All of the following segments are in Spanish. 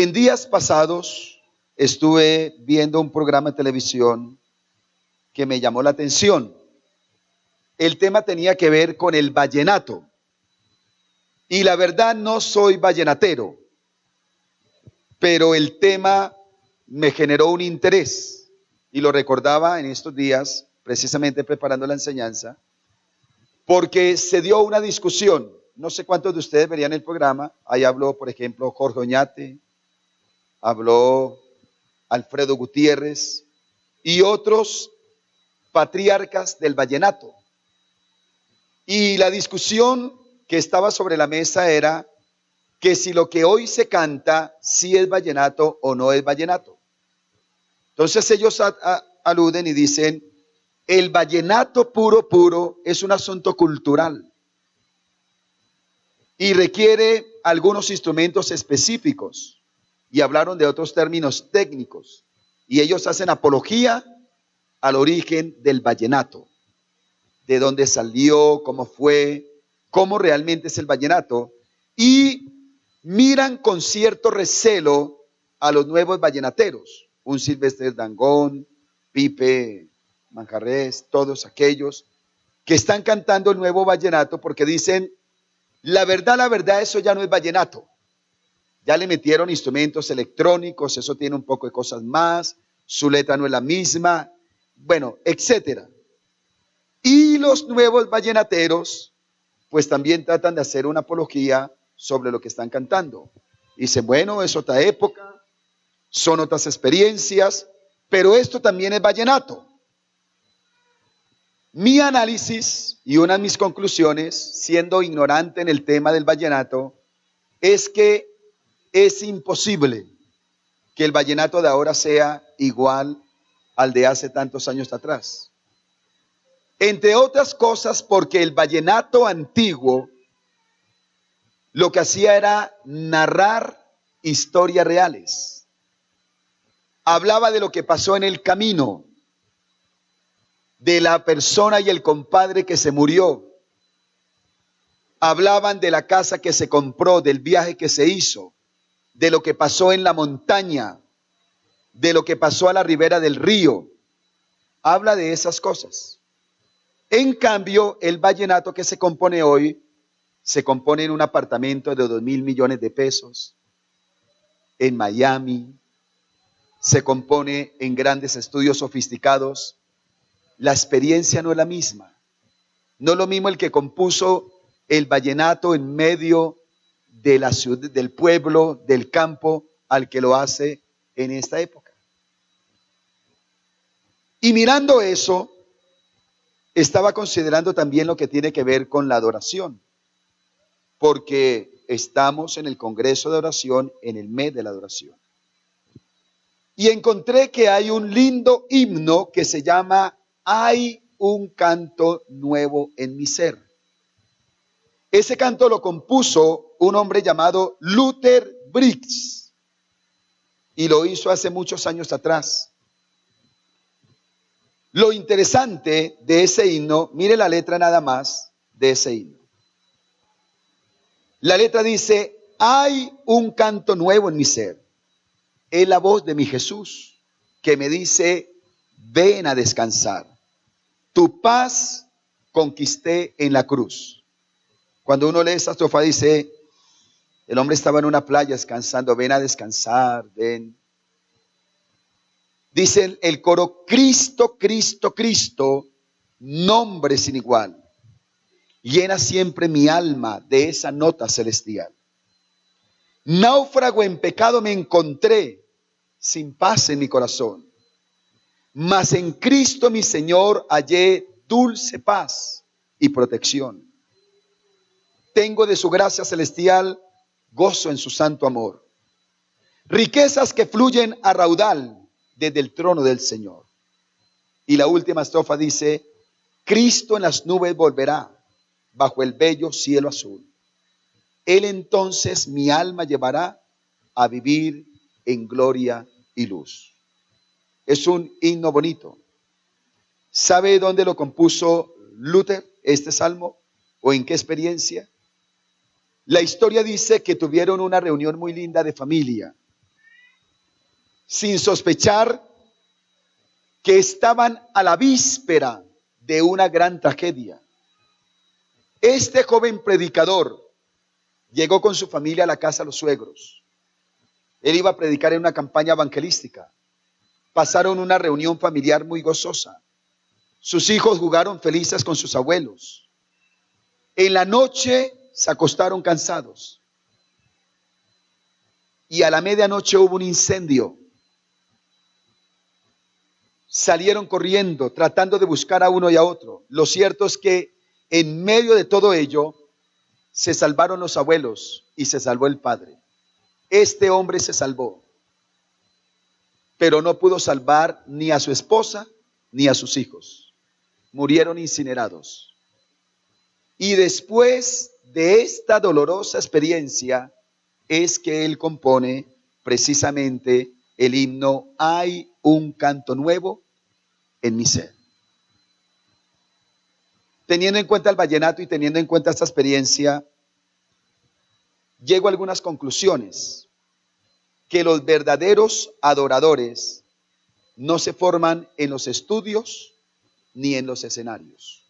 En días pasados estuve viendo un programa de televisión que me llamó la atención. El tema tenía que ver con el vallenato. Y la verdad no soy vallenatero, pero el tema me generó un interés y lo recordaba en estos días, precisamente preparando la enseñanza, porque se dio una discusión. No sé cuántos de ustedes verían el programa. Ahí habló, por ejemplo, Jorge Oñate, habló Alfredo Gutiérrez y otros patriarcas del vallenato. Y la discusión que estaba sobre la mesa era que si lo que hoy se canta, si es vallenato o no es vallenato. Entonces ellos aluden y dicen, el vallenato puro es un asunto cultural y requiere algunos instrumentos específicos. Y hablaron de otros términos técnicos. Y ellos hacen apología al origen del vallenato, de dónde salió, cómo fue, cómo realmente es el vallenato. Y miran con cierto recelo a los nuevos vallenateros, un Silvestre Dangond, Pipe Manjarrés, todos aquellos que están cantando el nuevo vallenato porque dicen, la verdad, eso ya no es vallenato. Ya le metieron instrumentos electrónicos, eso tiene un poco de cosas más, su letra no es la misma, bueno, etcétera. Y los nuevos vallenateros, pues también tratan de hacer una apología sobre lo que están cantando. Dicen, bueno, es otra época, son otras experiencias, pero esto también es vallenato. Mi análisis y una de mis conclusiones, siendo ignorante en el tema del vallenato, es que es imposible que el vallenato de ahora sea igual al de hace tantos años atrás. Entre otras cosas porque el vallenato antiguo lo que hacía era narrar historias reales. Hablaba de lo que pasó en el camino, de la persona y el compadre que se murió. Hablaban de la casa que se compró, del viaje que se hizo, de lo que pasó en la montaña, de lo que pasó a la ribera del río. Habla de esas cosas. En cambio, el vallenato que se compone hoy, se compone en un apartamento de 2.000 millones de pesos, en Miami, se compone en grandes estudios sofisticados. La experiencia no es la misma. No es lo mismo el que compuso el vallenato en medio de la ciudad, del pueblo, del campo, al que lo hace en esta época. Y mirando eso, estaba considerando también lo que tiene que ver con la adoración, porque estamos en el Congreso de Oración, en el mes de la adoración. Y encontré que hay un lindo himno que se llama Hay un canto nuevo en mi ser. Ese canto lo compuso un hombre llamado Luther Briggs y lo hizo hace muchos años atrás. Lo interesante de ese himno, mire la letra nada más de ese himno. La letra dice, hay un canto nuevo en mi ser. Es la voz de mi Jesús que me dice, ven a descansar. Tu paz conquisté en la cruz. Cuando uno lee esta estrofa dice, el hombre estaba en una playa descansando, ven a descansar, ven. Dice el coro, Cristo, Cristo, Cristo, nombre sin igual. Llena siempre mi alma de esa nota celestial. Náufrago en pecado me encontré, sin paz en mi corazón. Mas en Cristo mi Señor hallé dulce paz y protección. Tengo de su gracia celestial gozo en su santo amor. Riquezas que fluyen a raudal desde el trono del Señor. Y la última estrofa dice, Cristo en las nubes volverá bajo el bello cielo azul. Él entonces mi alma llevará a vivir en gloria y luz. Es un himno bonito. ¿Sabe dónde lo compuso Luther, este salmo? ¿O en qué experiencia? La historia dice que tuvieron una reunión muy linda de familia sin sospechar que estaban a la víspera de una gran tragedia. Este joven predicador llegó con su familia a la casa de los suegros. Él iba a predicar en una campaña evangelística. Pasaron una reunión familiar muy gozosa. Sus hijos jugaron felices con sus abuelos. En la noche se acostaron cansados. Y a la medianoche hubo un incendio. Salieron corriendo, tratando de buscar a uno y a otro. Lo cierto es que en medio de todo ello, se salvaron los abuelos y se salvó el padre. Este hombre se salvó, pero no pudo salvar ni a su esposa ni a sus hijos. Murieron incinerados. Y después de esta dolorosa experiencia es que él compone precisamente el himno Hay un canto nuevo en mi ser. Teniendo en cuenta el vallenato y teniendo en cuenta esta experiencia, llego a algunas conclusiones. Que los verdaderos adoradores no se forman en los estudios ni en los escenarios.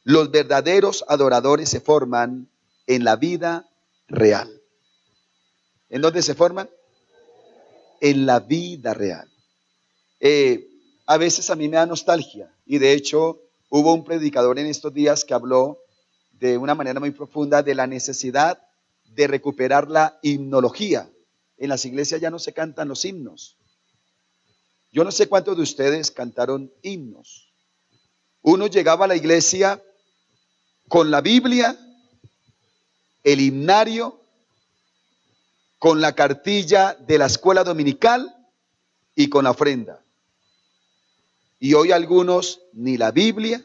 Los verdaderos adoradores se forman en la vida real. ¿En dónde se forman? En la vida real. A veces a mí me da nostalgia y de hecho hubo un predicador en estos días que habló de una manera muy profunda de la necesidad de recuperar la himnología. En las iglesias ya no se cantan los himnos. Yo no sé cuántos de ustedes cantaron himnos. Uno llegaba a la iglesia con la Biblia, el himnario, con la cartilla de la escuela dominical y con la ofrenda. Y hoy algunos ni la Biblia,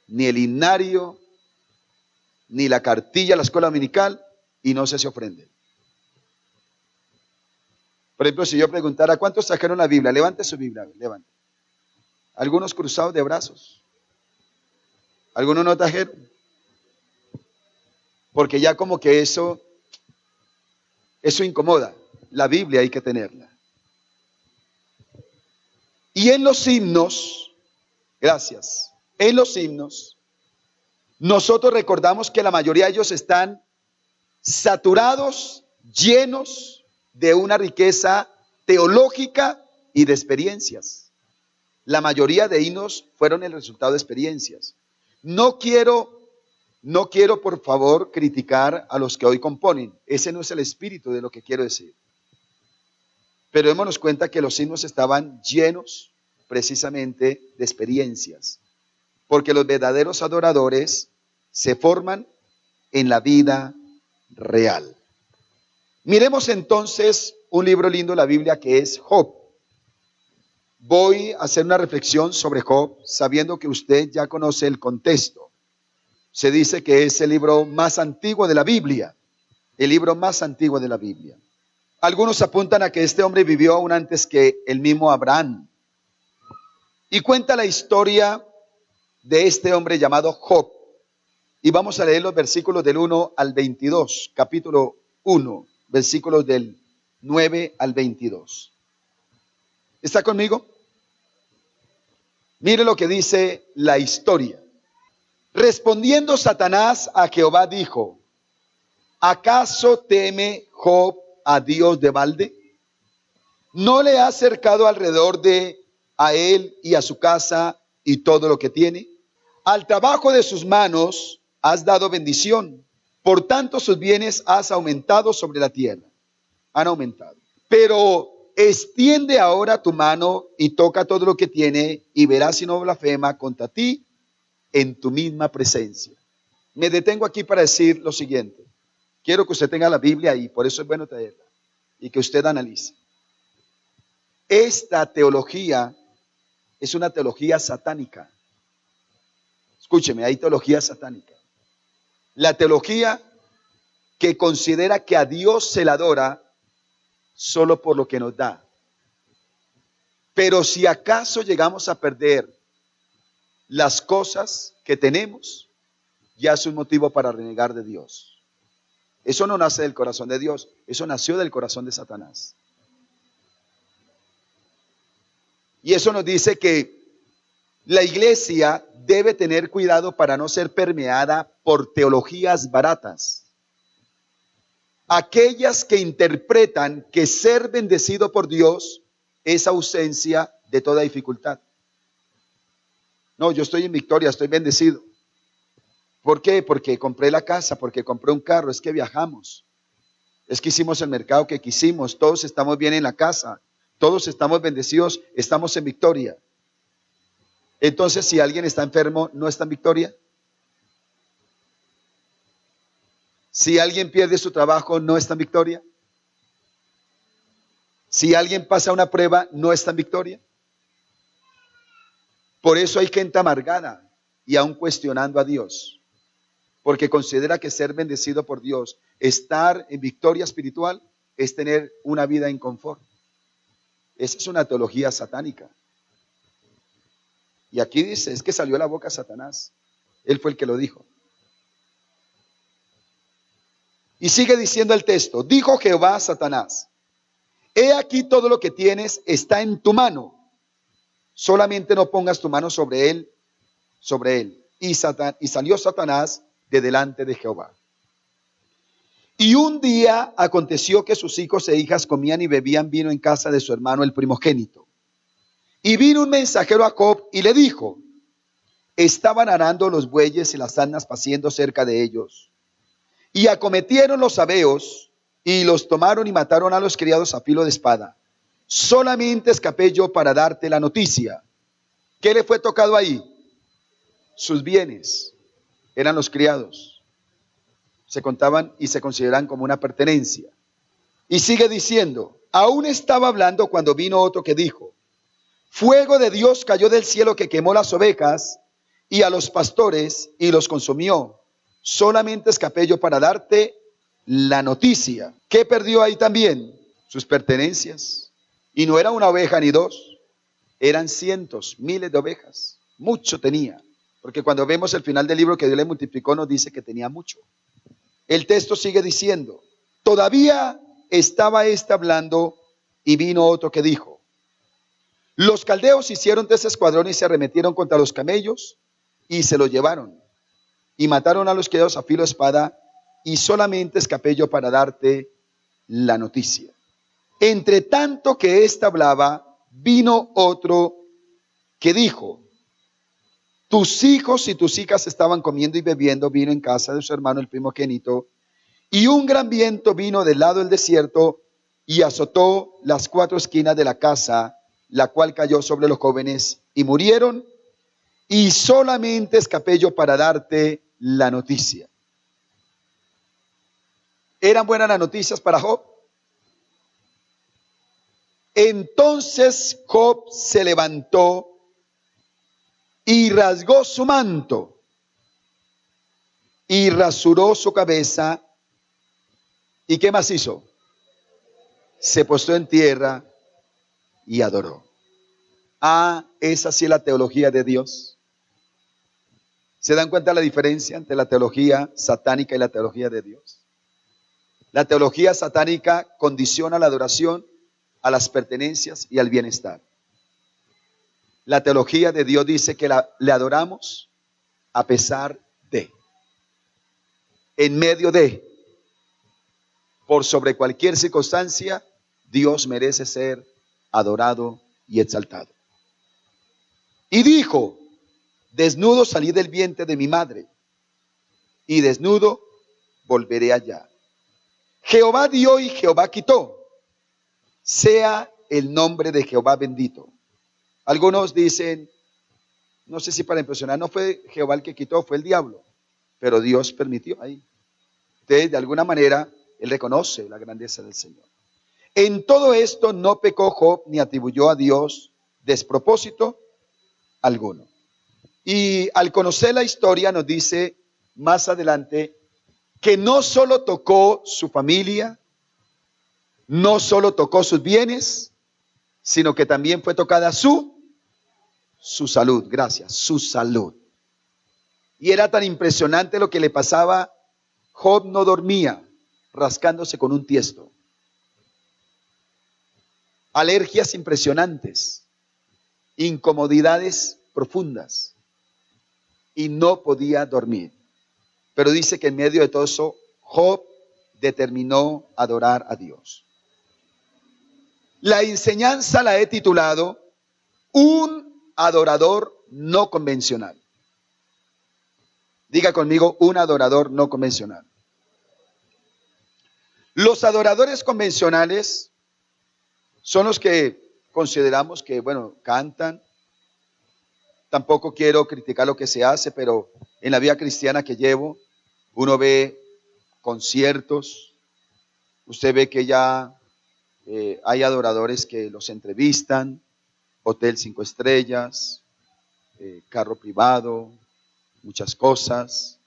ni el himnario, ni la cartilla de la escuela dominical y no se ofrenden. Por ejemplo, si yo preguntara, ¿cuántos trajeron la Biblia? Levante su Biblia, levante. Algunos cruzados de brazos. Algunos no trajeron. Porque ya como que eso incomoda. La Biblia hay que tenerla. Y en los himnos, gracias, en los himnos, nosotros recordamos que la mayoría de ellos están saturados, llenos de una riqueza teológica y de experiencias. La mayoría de himnos fueron el resultado de experiencias. No quiero por favor criticar a los que hoy componen. Ese no es el espíritu de lo que quiero decir. Pero démonos cuenta que los himnos estaban llenos precisamente de experiencias. Porque los verdaderos adoradores se forman en la vida real. Miremos entonces un libro lindo de la Biblia que es Job. Voy a hacer una reflexión sobre Job, sabiendo que usted ya conoce el contexto. Se dice que es el libro más antiguo de la Biblia, el libro más antiguo de la Biblia. Algunos apuntan a que este hombre vivió aún antes que el mismo Abraham. Y cuenta la historia de este hombre llamado Job. Y vamos a leer los versículos del 1 al 22, capítulo 1, versículos del 9 al 22. ¿Está conmigo? Mire lo que dice la historia. Respondiendo Satanás a Jehová dijo, ¿acaso teme Job a Dios de balde? ¿No le ha cercado alrededor de a él y a su casa y todo lo que tiene? Al trabajo de sus manos has dado bendición, por tanto sus bienes has aumentado sobre la tierra. Han aumentado. Pero extiende ahora tu mano y toca todo lo que tiene y verás si no blasfema contra ti en tu misma presencia. Me detengo aquí para decir lo siguiente. Quiero que usted tenga la Biblia y por eso es bueno traerla y que usted analice. Esta teología es una teología satánica. Escúcheme, hay teología satánica. La teología que considera que a Dios se le adora solo por lo que nos da. Pero si acaso llegamos a perder las cosas que tenemos, ya es un motivo para renegar de Dios. Eso no nace del corazón de Dios, eso nació del corazón de Satanás. Y eso nos dice que la iglesia debe tener cuidado para no ser permeada por teologías baratas. Aquellas que interpretan que ser bendecido por Dios es ausencia de toda dificultad. No, yo estoy en victoria, estoy bendecido. ¿Por qué? Porque compré la casa, porque compré un carro, es que viajamos. Es que hicimos el mercado que quisimos, todos estamos bien en la casa, todos estamos bendecidos, estamos en victoria. Entonces, si alguien está enfermo, ¿no está en victoria? Si alguien pierde su trabajo, ¿no está en victoria? Si alguien pasa una prueba, ¿no está en victoria? Por eso hay gente amargada y aún cuestionando a Dios, porque considera que ser bendecido por Dios, estar en victoria espiritual, es tener una vida en confort. Esa es una teología satánica. Y aquí dice, es que salió de la boca Satanás. Él fue el que lo dijo. Y sigue diciendo el texto, dijo Jehová a Satanás, he aquí todo lo que tienes está en tu mano, solamente no pongas tu mano sobre él. Y salió Satanás de delante de Jehová. Y un día aconteció que sus hijos e hijas comían y bebían vino en casa de su hermano el primogénito. Y vino un mensajero a Job y le dijo, estaban arando los bueyes y las asnas paciendo cerca de ellos. Y acometieron los sabeos y los tomaron y mataron a los criados a filo de espada. Solamente escapé yo para darte la noticia. ¿Qué le fue tocado ahí? Sus bienes eran los criados. Se contaban y se consideran como una pertenencia. Y sigue diciendo, aún estaba hablando cuando vino otro que dijo, fuego de Dios cayó del cielo que quemó las ovejas y a los pastores y los consumió. Solamente escapé yo para darte la noticia. ¿Qué perdió ahí también? Sus pertenencias. Y no era una oveja ni dos, eran cientos, miles de ovejas. Mucho tenía. Porque cuando vemos el final del libro que Dios le multiplicó, nos dice que tenía mucho. El texto sigue diciendo, todavía estaba hablando y vino otro que dijo, los caldeos hicieron 3 escuadrones y se arremetieron contra los camellos y se los llevaron y mataron a los criados a filo de espada y solamente escapé yo para darte la noticia. Entre tanto que ésta hablaba, vino otro que dijo, tus hijos y tus hijas estaban comiendo y bebiendo vino en casa de su hermano el primogénito, y un gran viento vino del lado del desierto y azotó las 4 esquinas de la casa, la cual cayó sobre los jóvenes y murieron, y solamente escapé yo para darte la noticia. ¿Eran buenas las noticias para Job? Entonces Job se levantó y rasgó su manto y rasuró su cabeza. ¿Y qué más hizo? Se postró en tierra y adoró. Ah, esa sí es la teología de Dios. ¿Se dan cuenta la diferencia entre la teología satánica y la teología de Dios? La teología satánica condiciona la adoración a las pertenencias y al bienestar. La teología de Dios dice que le adoramos a pesar de, en medio de, por sobre cualquier circunstancia, Dios merece ser adorado y exaltado. Y dijo, desnudo salí del vientre de mi madre, y desnudo volveré allá. Jehová dio y Jehová quitó. Sea el nombre de Jehová bendito. Algunos dicen, no sé si para impresionar, no fue Jehová el que quitó, fue el diablo, pero Dios permitió ahí. Entonces, de alguna manera, él reconoce la grandeza del Señor. En todo esto no pecó Job ni atribuyó a Dios despropósito alguno. Y al conocer la historia nos dice más adelante que no solo tocó su familia, no solo tocó sus bienes, sino que también fue tocada su salud, gracias, su salud. Y era tan impresionante lo que le pasaba, Job no dormía rascándose con un tiesto. Alergias impresionantes. incomodidades profundas y no podía dormir. Pero dice que en medio de todo eso, Job determinó adorar a Dios. La enseñanza la he titulado Un adorador no convencional. Diga conmigo, un adorador no convencional. Los adoradores convencionales son los que consideramos que, bueno, cantan. Tampoco quiero criticar lo que se hace, pero en la vida cristiana que llevo, uno ve conciertos, usted ve que ya hay adoradores que los entrevistan, hotel 5 estrellas, carro privado, muchas cosas,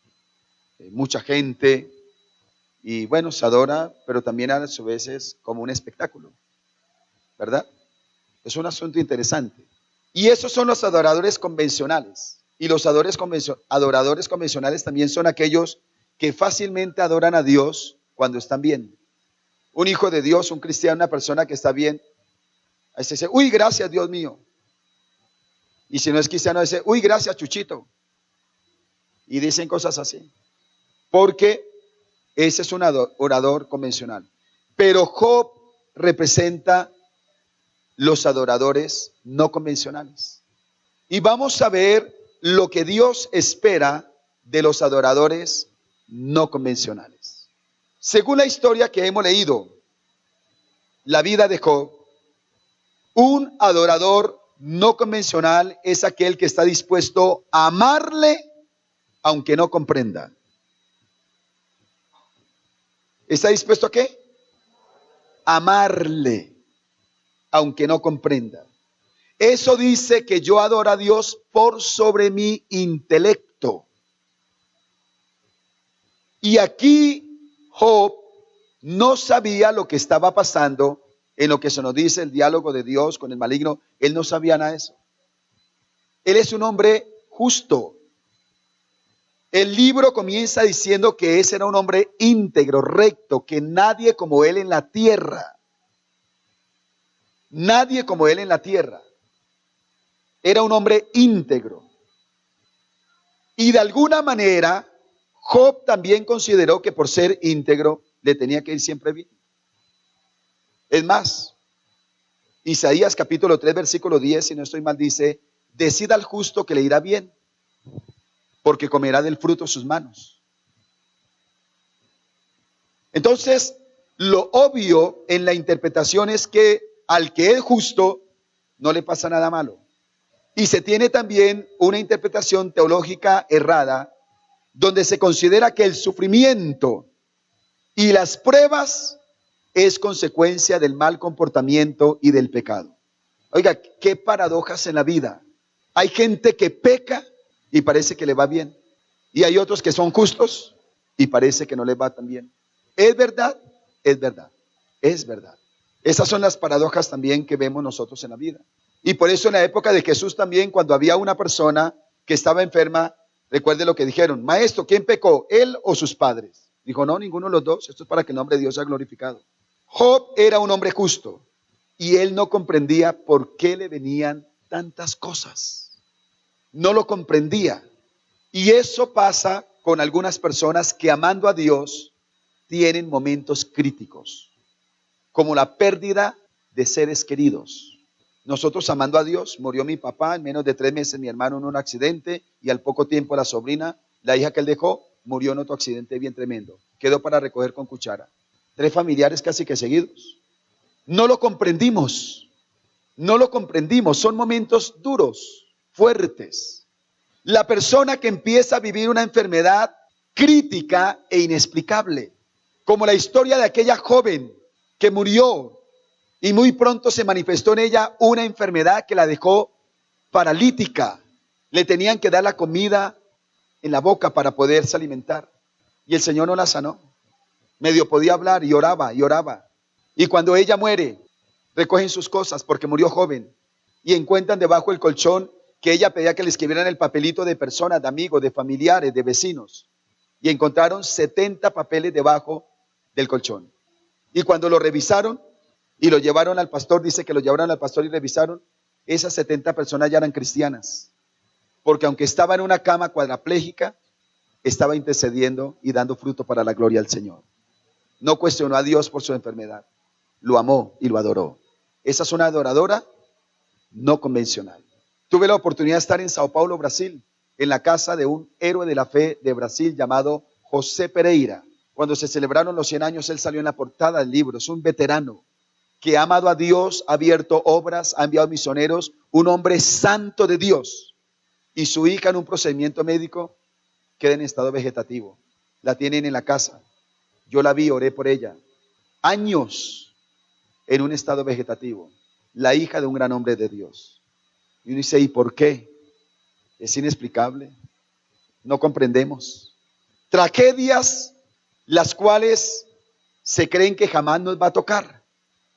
mucha gente, y bueno, se adora, pero también a su vez es como un espectáculo, ¿verdad? Es un asunto interesante. Y esos son los adoradores convencionales. Y los adoradores convencionales también son aquellos que fácilmente adoran a Dios cuando están bien. Un hijo de Dios, un cristiano, una persona que está bien, ahí se dice, uy, gracias Dios mío. Y si no es cristiano, dice, uy, gracias Chuchito. Y dicen cosas así. Porque ese es un adorador convencional. Pero Job representa los adoradores no convencionales. Y vamos a ver lo que Dios espera de los adoradores no convencionales. Según la historia que hemos leído, la vida de Job, un adorador no convencional es aquel que está dispuesto a amarle aunque no comprenda. ¿Está dispuesto a qué? Amarle aunque no comprenda. Eso dice que yo adoro a Dios por sobre mi intelecto. Y aquí Job no sabía lo que estaba pasando en lo que se nos dice el diálogo de Dios con el maligno. Él no sabía nada de eso. Él es un hombre justo. El libro comienza diciendo que ese era un hombre íntegro, recto, que nadie como él en la tierra. Nadie como él en la tierra. Era un hombre íntegro. Y de alguna manera, Job también consideró que por ser íntegro le tenía que ir siempre bien. Es más, Isaías capítulo 3, versículo 10, si no estoy mal, dice, decida al justo que le irá bien, porque comerá del fruto de sus manos. Entonces, lo obvio en la interpretación es que al que es justo no le pasa nada malo. Y se tiene también una interpretación teológica errada, donde se considera que el sufrimiento y las pruebas es consecuencia del mal comportamiento y del pecado. Oiga, qué paradojas en la vida. Hay gente que peca y parece que le va bien. Y hay otros que son justos y parece que no les va tan bien. ¿Es verdad? Es verdad. Es verdad. Esas son las paradojas también que vemos nosotros en la vida. Y por eso en la época de Jesús también, cuando había una persona que estaba enferma, recuerde lo que dijeron, maestro, ¿quién pecó? ¿Él o sus padres? Dijo, no, ninguno de los dos. Esto es para que el nombre de Dios sea glorificado. Job era un hombre justo y él no comprendía por qué le venían tantas cosas. No lo comprendía. Y eso pasa con algunas personas que amando a Dios tienen momentos críticos, como la pérdida de seres queridos. Nosotros amando a Dios, murió mi papá, en menos de 3 meses mi hermano en un accidente y al poco tiempo la sobrina, la hija que él dejó, murió en otro accidente bien tremendo. Quedó para recoger con cuchara. 3 familiares casi que seguidos. No lo comprendimos, no lo comprendimos. Son momentos duros, fuertes. La persona que empieza a vivir una enfermedad crítica e inexplicable, como la historia de aquella joven que murió y muy pronto se manifestó en ella una enfermedad que la dejó paralítica. Le tenían que dar la comida en la boca para poderse alimentar y el Señor no la sanó. Medio podía hablar y oraba y oraba. Y cuando ella muere, recogen sus cosas porque murió joven y encuentran debajo del colchón que ella pedía que le escribieran el papelito de personas, de amigos, de familiares, de vecinos. Y encontraron 70 papeles debajo del colchón. Y cuando lo revisaron y lo llevaron al pastor, dice que lo llevaron al pastor y revisaron, esas 70 personas ya eran cristianas. Porque aunque estaba en una cama cuadraplégica, estaba intercediendo y dando fruto para la gloria del Señor. No cuestionó a Dios por su enfermedad. Lo amó y lo adoró. Esa es una adoradora no convencional. Tuve la oportunidad de estar en Sao Paulo, Brasil, en la casa de un héroe de la fe de Brasil llamado José Pereira. Cuando se celebraron los 100 años, él salió en la portada del libro. Es un veterano que ha amado a Dios, ha abierto obras, ha enviado misioneros, un hombre santo de Dios. Y su hija en un procedimiento médico queda en estado vegetativo. La tienen en la casa. Yo la vi, oré por ella. Años en un estado vegetativo. La hija de un gran hombre de Dios. Y uno dice, ¿y por qué? Es inexplicable. No comprendemos. Tragedias las cuales se creen que jamás nos va a tocar.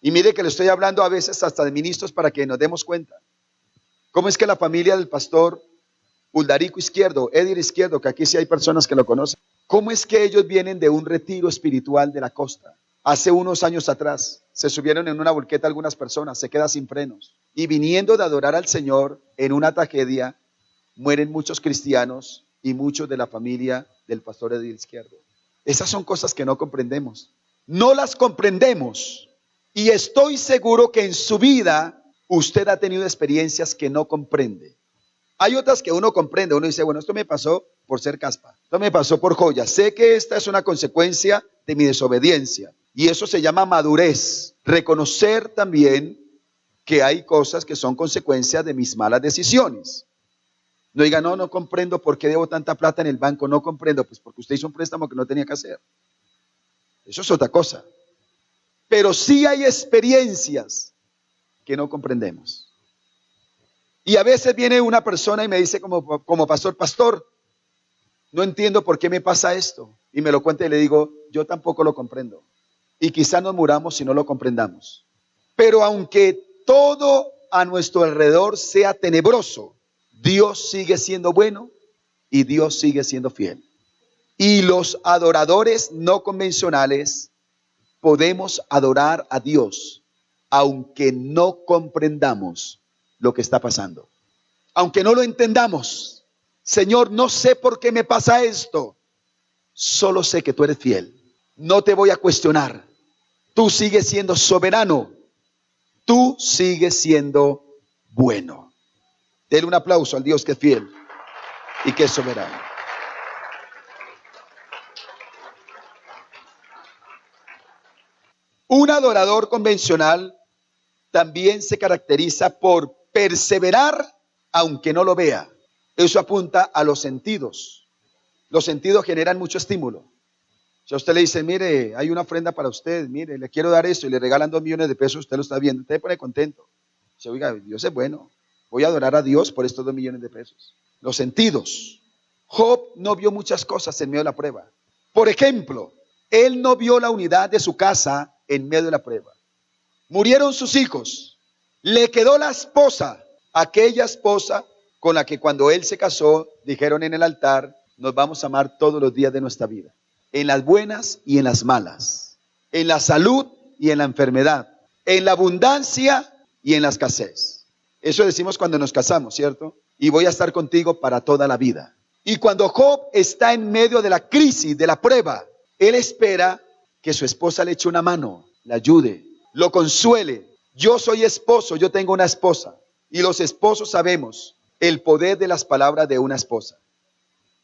Y mire que le estoy hablando a veces hasta de ministros para que nos demos cuenta. ¿Cómo es que la familia del pastor Uldarico Izquierdo, Edir Izquierdo, que aquí sí hay personas que lo conocen, cómo es que ellos vienen de un retiro espiritual de la costa? Hace unos años atrás se subieron en una volqueta algunas personas, se queda sin frenos. Y viniendo de adorar al Señor en una tragedia, mueren muchos cristianos y muchos de la familia del pastor Edir Izquierdo. Esas son cosas que no comprendemos. No las comprendemos. Y estoy seguro que en su vida usted ha tenido experiencias que no comprende. Hay otras que uno comprende, uno dice, bueno, esto me pasó por ser caspa, esto me pasó por joya, sé que esta es una consecuencia de mi desobediencia. Y eso se llama madurez. Reconocer también que hay cosas que son consecuencias de mis malas decisiones. No diga, no comprendo por qué debo tanta plata en el banco, no comprendo, pues porque usted hizo un préstamo que no tenía que hacer. Eso es otra cosa. Pero sí hay experiencias que no comprendemos. Y a veces viene una persona y me dice como pastor, no entiendo por qué me pasa esto. Y me lo cuenta y le digo, yo tampoco lo comprendo. Y quizá nos muramos si no lo comprendamos. Pero aunque todo a nuestro alrededor sea tenebroso, Dios sigue siendo bueno y Dios sigue siendo fiel. Y los adoradores no convencionales podemos adorar a Dios aunque no comprendamos lo que está pasando. Aunque no lo entendamos. Señor, no sé por qué me pasa esto. Solo sé que tú eres fiel. No te voy a cuestionar. Tú sigues siendo soberano. Tú sigues siendo bueno. Denle un aplauso al Dios que es fiel y que es soberano. Un adorador convencional también se caracteriza por perseverar aunque no lo vea. Eso apunta a los sentidos. Los sentidos generan mucho estímulo. Si a usted le dice, mire, hay una ofrenda para usted, mire, le quiero dar esto y le regalan 2 millones de pesos, usted lo está viendo, usted se pone contento. Dice, oiga, Dios es bueno, voy a adorar a Dios por estos 2 millones de pesos. Los sentidos. Job no vio muchas cosas en medio de la prueba. Por ejemplo, él no vio la unidad de su casa en medio de la prueba. Murieron sus hijos. Le quedó la esposa, aquella esposa con la que cuando él se casó, dijeron en el altar, nos vamos a amar todos los días de nuestra vida. En las buenas y en las malas. En la salud y en la enfermedad. En la abundancia y en la escasez. Eso decimos cuando nos casamos, ¿cierto? Y voy a estar contigo para toda la vida. Y cuando Job está en medio de la crisis, de la prueba, él espera que su esposa le eche una mano, le ayude, lo consuele. Yo soy esposo, yo tengo una esposa. Y los esposos sabemos el poder de las palabras de una esposa.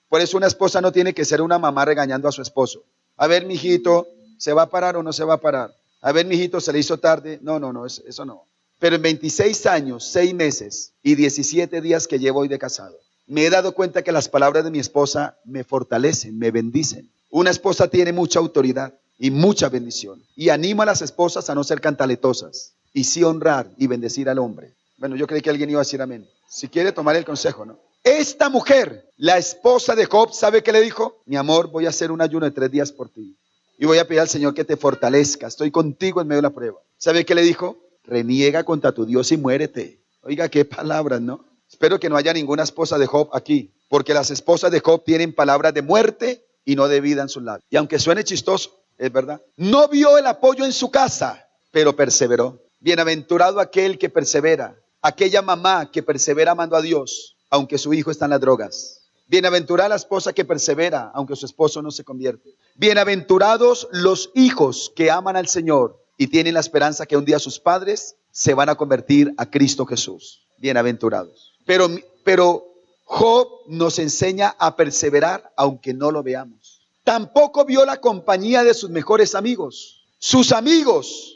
Por eso una esposa no tiene que ser una mamá regañando a su esposo. A ver, mijito, ¿se va a parar o no se va a parar? A ver, mijito, ¿se le hizo tarde? No, eso no. Pero en 26 años, 6 meses y 17 días que llevo hoy de casado, me he dado cuenta que las palabras de mi esposa me fortalecen, me bendicen. Una esposa tiene mucha autoridad y mucha bendición. Y animo a las esposas a no ser cantaletosas y sí honrar y bendecir al hombre. Bueno, yo creí que alguien iba a decir amén. Si quiere tomar el consejo, ¿no? Esta mujer, la esposa de Job, ¿sabe qué le dijo? Mi amor, voy a hacer un ayuno de 3 días por ti. Y voy a pedir al Señor que te fortalezca. Estoy contigo en medio de la prueba. ¿Sabe qué le dijo? Reniega contra tu Dios y muérete. Oiga, qué palabras, ¿no? Espero que no haya ninguna esposa de Job aquí, porque las esposas de Job tienen palabras de muerte y no de vida en sus labios. Y aunque suene chistoso, es verdad. No vio el apoyo en su casa, pero perseveró. Bienaventurado aquel que persevera. aquella mamá que persevera amando a Dios, aunque su hijo está en las drogas. Bienaventurada la esposa que persevera, aunque su esposo no se convierte. Bienaventurados los hijos que aman al Señor y tienen la esperanza que un día sus padres se van a convertir a Cristo Jesús. Bienaventurados. Pero Job nos enseña a perseverar aunque no lo veamos. Tampoco vio la compañía de sus mejores amigos. Sus amigos,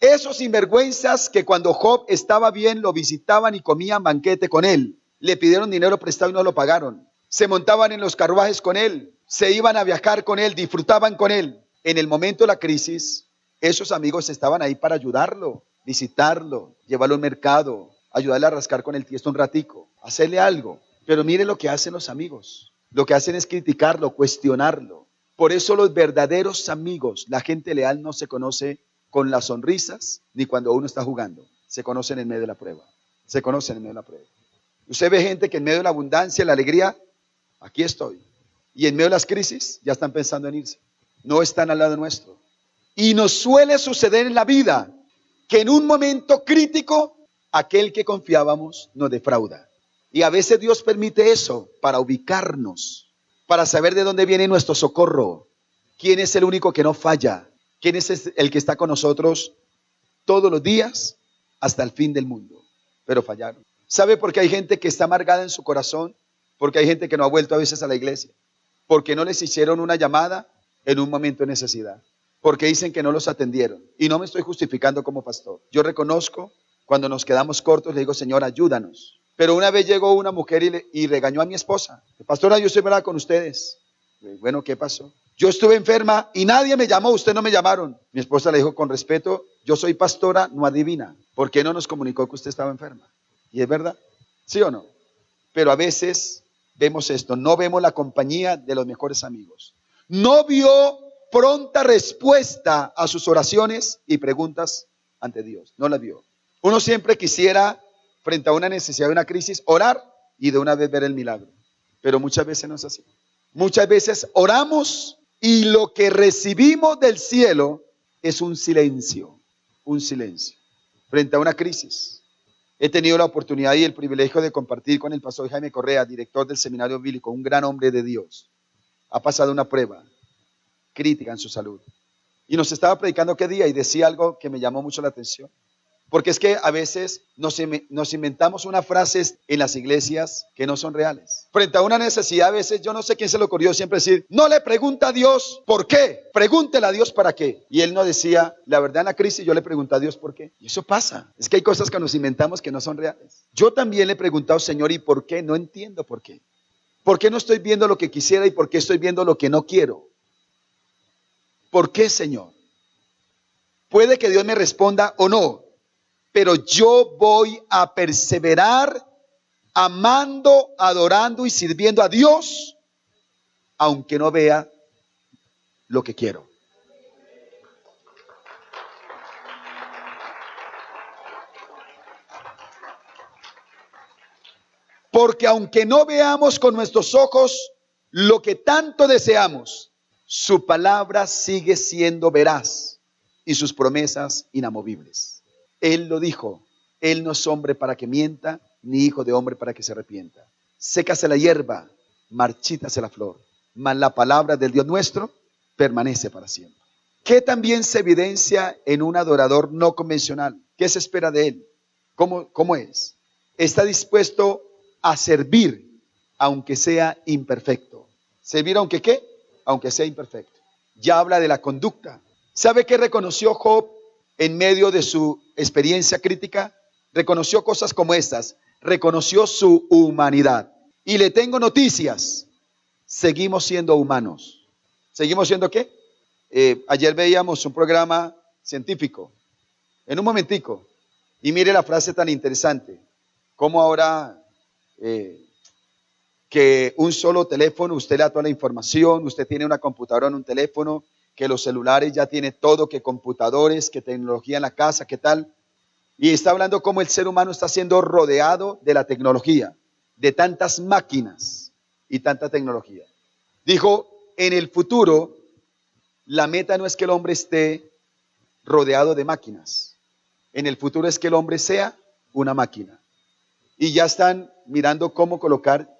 esos sinvergüenzas que cuando Job estaba bien lo visitaban y comían banquete con él. Le pidieron dinero prestado y no lo pagaron. Se montaban en los carruajes con él. Se iban a viajar con él, disfrutaban con él. En el momento de la crisis, esos amigos estaban ahí para ayudarlo, visitarlo, llevarlo al mercado, ayudarle a rascar con el tiesto un ratico, hacerle algo. Pero mire lo que hacen los amigos. Lo que hacen es criticarlo, cuestionarlo. Por eso los verdaderos amigos, la gente leal no se conoce con las sonrisas ni cuando uno está jugando. Se conocen en medio de la prueba. Se conocen en medio de la prueba. Usted ve gente que en medio de la abundancia, la alegría, aquí estoy. Y en medio de las crisis ya están pensando en irse. No están al lado nuestro. Y nos suele suceder en la vida que en un momento crítico, aquel que confiábamos nos defrauda. Y a veces Dios permite eso para ubicarnos, para saber de dónde viene nuestro socorro. ¿Quién es el único que no falla? ¿Quién es el que está con nosotros todos los días hasta el fin del mundo? Pero fallaron. ¿Sabe por qué hay gente que está amargada en su corazón? Porque hay gente que no ha vuelto a veces a la iglesia. Porque no les hicieron una llamada en un momento de necesidad. Porque dicen que no los atendieron. Y no me estoy justificando como pastor. Yo reconozco cuando nos quedamos cortos, le digo, Señor, ayúdanos. Pero una vez llegó una mujer y regañó a mi esposa. Pastora, yo estoy brava con ustedes. Bueno, ¿qué pasó? Yo estuve enferma y nadie me llamó, ustedes no me llamaron. Mi esposa le dijo con respeto, yo soy pastora, no adivina. ¿Por qué no nos comunicó que usted estaba enferma? ¿Y es verdad? ¿Sí o no? Pero a veces vemos esto, no vemos la compañía de los mejores amigos. No vio pronta respuesta a sus oraciones y preguntas ante Dios. No la vio. Uno siempre quisiera, frente a una necesidad, una crisis, orar y de una vez ver el milagro. Pero muchas veces no es así. Muchas veces oramos y lo que recibimos del cielo es un silencio. Un silencio. Frente a una crisis. He tenido la oportunidad y el privilegio de compartir con el pastor Jaime Correa, director del seminario bíblico, un gran hombre de Dios. Ha pasado una prueba crítica en su salud. Y nos estaba predicando qué día y decía algo que me llamó mucho la atención. Porque es que a veces nos inventamos unas frases en las iglesias que no son reales. Frente a una necesidad, a veces yo no sé quién se le ocurrió siempre decir, no le pregunta a Dios por qué, pregúntele a Dios para qué. Y él no decía, la verdad en la crisis yo le pregunto a Dios por qué. Y eso pasa. Es que hay cosas que nos inventamos que no son reales. Yo también le he preguntado, Señor, ¿y por qué? No entiendo por qué. ¿Por qué no estoy viendo lo que quisiera y por qué estoy viendo lo que no quiero? ¿Por qué, Señor? Puede que Dios me responda o no. Pero yo voy a perseverar amando, adorando y sirviendo a Dios, aunque no vea lo que quiero. Porque aunque no veamos con nuestros ojos lo que tanto deseamos, su palabra sigue siendo veraz y sus promesas inamovibles. Él lo dijo, Él no es hombre para que mienta, ni hijo de hombre para que se arrepienta. Sécase la hierba, marchítase la flor, mas la palabra del Dios nuestro permanece para siempre. ¿Qué también se evidencia en un adorador no convencional? ¿Qué se espera de él? ¿Cómo es? Está dispuesto a servir, aunque sea imperfecto. ¿Servir aunque qué? Aunque sea imperfecto. Ya habla de la conducta. ¿Sabe qué reconoció Job? En medio de su experiencia crítica, reconoció cosas como estas, reconoció su humanidad. Y le tengo noticias, seguimos siendo humanos. ¿Seguimos siendo qué? Ayer veíamos un programa científico, en un momentico, y mire la frase tan interesante, como ahora que un solo teléfono, usted le da toda la información, usted tiene una computadora en un teléfono, que los celulares ya tienen todo, que computadores, que tecnología en la casa, ¿qué tal? Y está hablando cómo el ser humano está siendo rodeado de la tecnología, de tantas máquinas y tanta tecnología. Dijo, en el futuro, la meta no es que el hombre esté rodeado de máquinas. En el futuro es que el hombre sea una máquina. y ya están mirando cómo colocar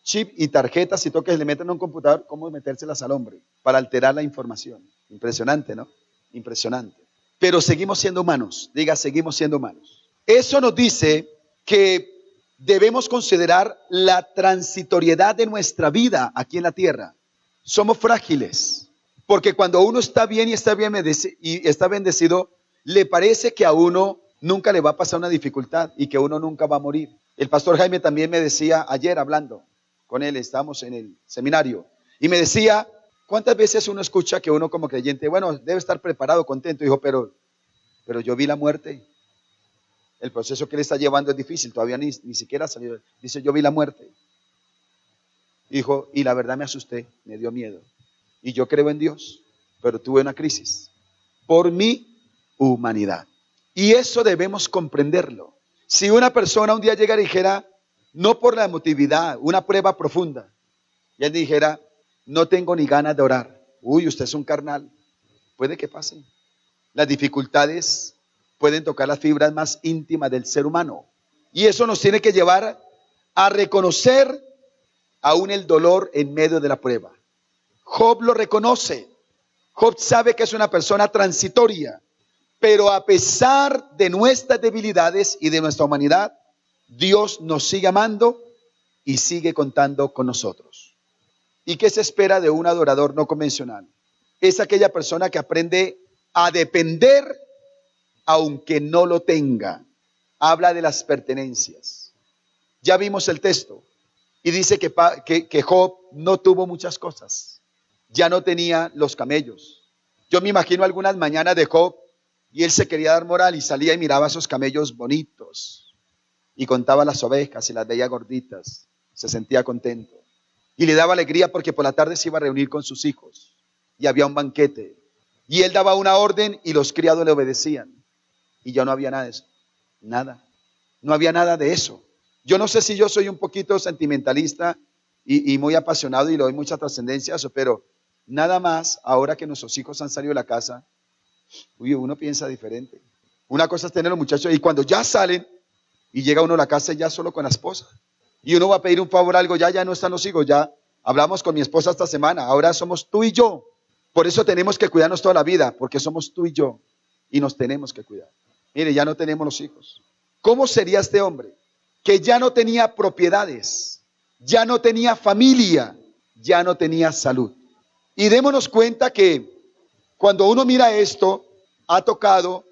chip y tarjetas y todo que se le meten a un computador, cómo metérselas al hombre para alterar la información. Impresionante, ¿no? Impresionante. Pero seguimos siendo humanos. Diga, seguimos siendo humanos. Eso nos dice que debemos considerar la transitoriedad de nuestra vida aquí en la tierra. Somos frágiles, porque cuando uno está bien y está bendecido, le parece que a uno nunca le va a pasar una dificultad y que uno nunca va a morir. El pastor Jaime también me decía ayer hablando con él, estábamos en el seminario, y me decía, ¿cuántas veces uno escucha que uno como creyente, bueno, debe estar preparado, contento? Dijo, pero yo vi la muerte. El proceso que él está llevando es difícil, todavía ni siquiera ha salido. Dice, yo vi la muerte. Dijo, y la verdad me asusté, me dio miedo. Y yo creo en Dios, pero tuve una crisis por mi humanidad. Y eso debemos comprenderlo. Si una persona un día llega y dijera, no por la emotividad, una prueba profunda, y él dijera, no tengo ni ganas de orar. Uy, usted es un carnal. Puede que pase. Las dificultades pueden tocar las fibras más íntimas del ser humano. Y eso nos tiene que llevar a reconocer aún el dolor en medio de la prueba. Job lo reconoce. Job sabe que es una persona transitoria, pero a pesar de nuestras debilidades y de nuestra humanidad, Dios nos sigue amando y sigue contando con nosotros. ¿Y qué se espera de un adorador no convencional? Es aquella persona que aprende a depender aunque no lo tenga. Habla de las pertenencias. Ya vimos el texto y dice que Job no tuvo muchas cosas. Ya no tenía los camellos. Yo me imagino algunas mañanas de Job y él se quería dar moral y salía y miraba esos camellos bonitos y contaba las ovejas y las veía gorditas. Se sentía contento y le daba alegría porque por la tarde se iba a reunir con sus hijos y había un banquete y él daba una orden y los criados le obedecían. Y ya no había nada de eso. Nada. No había nada de eso. Yo no sé si yo soy un poquito sentimentalista y muy apasionado y le doy mucha trascendencia a eso, pero nada más ahora que nuestros hijos han salido de la casa, uno piensa diferente. Una cosa es tener los muchachos y cuando ya salen y llega uno a la casa ya solo con la esposa y uno va a pedir un favor, algo, ya no están los hijos, ya hablamos con mi esposa esta semana, ahora somos tú y yo. Por eso tenemos que cuidarnos toda la vida, porque somos tú y yo y nos tenemos que cuidar. Mire, ya no tenemos los hijos. ¿Cómo sería este hombre? Que ya no tenía propiedades, ya no tenía familia, ya no tenía salud. Y démonos cuenta que cuando uno mira esto, ha tocado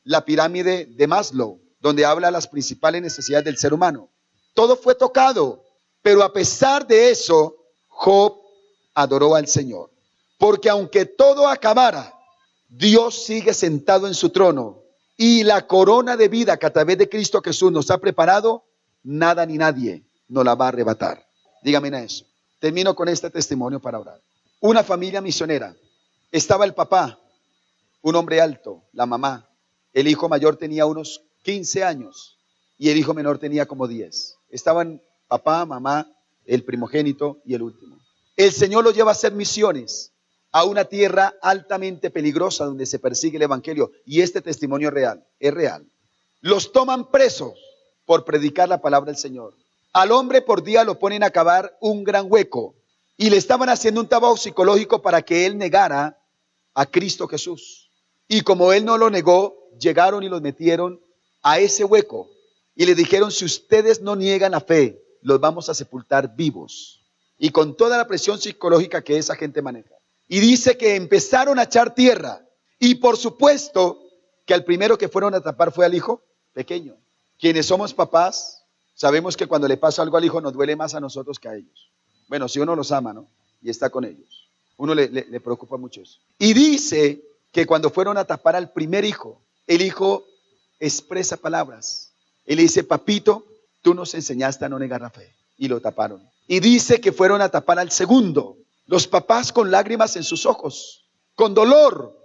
la pirámide de Maslow, donde habla de las principales necesidades del ser humano. Todo fue tocado, pero a pesar de eso, Job adoró al Señor. Porque aunque todo acabara, Dios sigue sentado en su trono. Y la corona de vida que a través de Cristo Jesús nos ha preparado, nada ni nadie nos la va a arrebatar. Dígame a eso. Termino con este testimonio para orar. Una familia misionera. Estaba el papá, un hombre alto, la mamá. El hijo mayor tenía unos 15 años y el hijo menor tenía como 10. Estaban papá, mamá, el primogénito y el último. El Señor los lleva a hacer misiones a una tierra altamente peligrosa donde se persigue el evangelio. Y este testimonio es real. Los toman presos por predicar la palabra del Señor. Al hombre por día lo ponen a cavar un gran hueco y le estaban haciendo un trabajo psicológico para que él negara a Cristo Jesús. Y como él no lo negó, llegaron y los metieron a ese hueco y le dijeron, si ustedes no niegan la fe, los vamos a sepultar vivos. Y con toda la presión psicológica que esa gente maneja. Y dice que empezaron a echar tierra. Y por supuesto que al primero que fueron a tapar fue al hijo pequeño. Quienes somos papás, sabemos que cuando le pasa algo al hijo nos duele más a nosotros que a ellos. Bueno, si uno los ama, ¿no? Y está con ellos. Uno le preocupa mucho eso. Y dice que cuando fueron a tapar al primer hijo, el hijo expresa palabras. Él le dice, papito, tú nos enseñaste a no negar la fe. Y lo taparon. Y dice que fueron a tapar al segundo. Los papás con lágrimas en sus ojos, con dolor,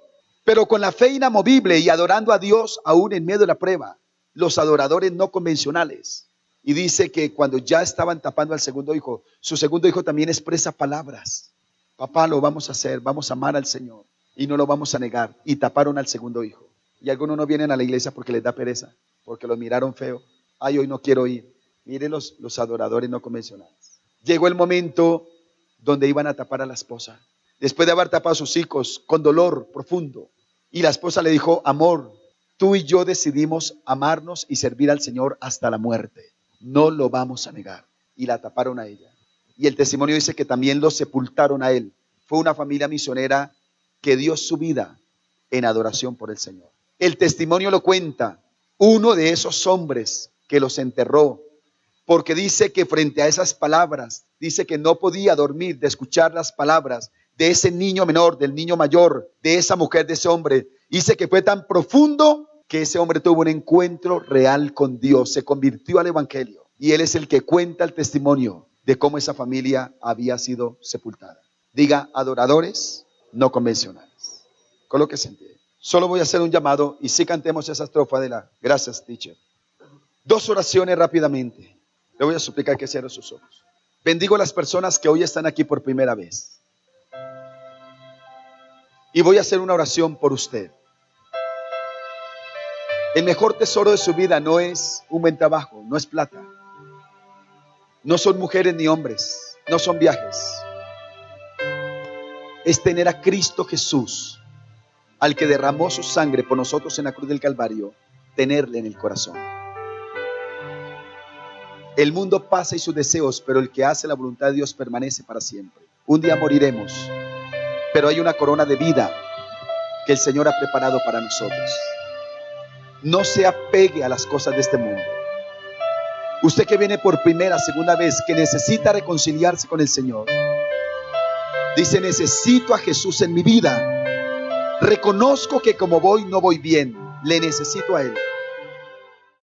pero con la fe inamovible y adorando a Dios aún en medio de la prueba. Los adoradores no convencionales. Y dice que cuando ya estaban tapando al segundo hijo, su segundo hijo también expresa palabras. Papá, lo vamos a hacer, vamos a amar al Señor y no lo vamos a negar. Y taparon al segundo hijo. Y algunos no vienen a la iglesia porque les da pereza, porque lo miraron feo. Ay, hoy no quiero ir. Miren los adoradores no convencionales. Llegó el momento donde iban a tapar a la esposa. Después de haber tapado a sus hijos con dolor profundo. Y la esposa le dijo, amor, tú y yo decidimos amarnos y servir al Señor hasta la muerte. No lo vamos a negar. Y la taparon a ella. Y el testimonio dice que también lo sepultaron a él. Fue una familia misionera que dio su vida en adoración por el Señor. El testimonio lo cuenta uno de esos hombres que los enterró, porque dice que frente a esas palabras, dice que no podía dormir de escuchar las palabras de ese niño menor, del niño mayor, de esa mujer, de ese hombre. Dice que fue tan profundo que ese hombre tuvo un encuentro real con Dios, se convirtió al evangelio y él es el que cuenta el testimonio de cómo esa familia había sido sepultada. Diga, adoradores no convencionales. Colóquese en pie. Solo voy a hacer un llamado y sí cantemos esa estrofa de la... Gracias, teacher. 2 oraciones rápidamente. Le voy a suplicar que cierre sus ojos. Bendigo a las personas que hoy están aquí por primera vez. Y voy a hacer una oración por usted. El mejor tesoro de su vida no es un buen trabajo, no es plata. No son mujeres ni hombres, no son viajes. Es tener a Cristo Jesús, al que derramó su sangre por nosotros en la cruz del Calvario, tenerle en el corazón. El mundo pasa y sus deseos, pero el que hace la voluntad de Dios permanece para siempre. Un día moriremos, pero hay una corona de vida que el Señor ha preparado para nosotros. No se apegue a las cosas de este mundo. Usted que viene por primera, segunda vez, que necesita reconciliarse con el Señor, dice, necesito a Jesús en mi vida. Reconozco que como voy, no voy bien. Le necesito a Él.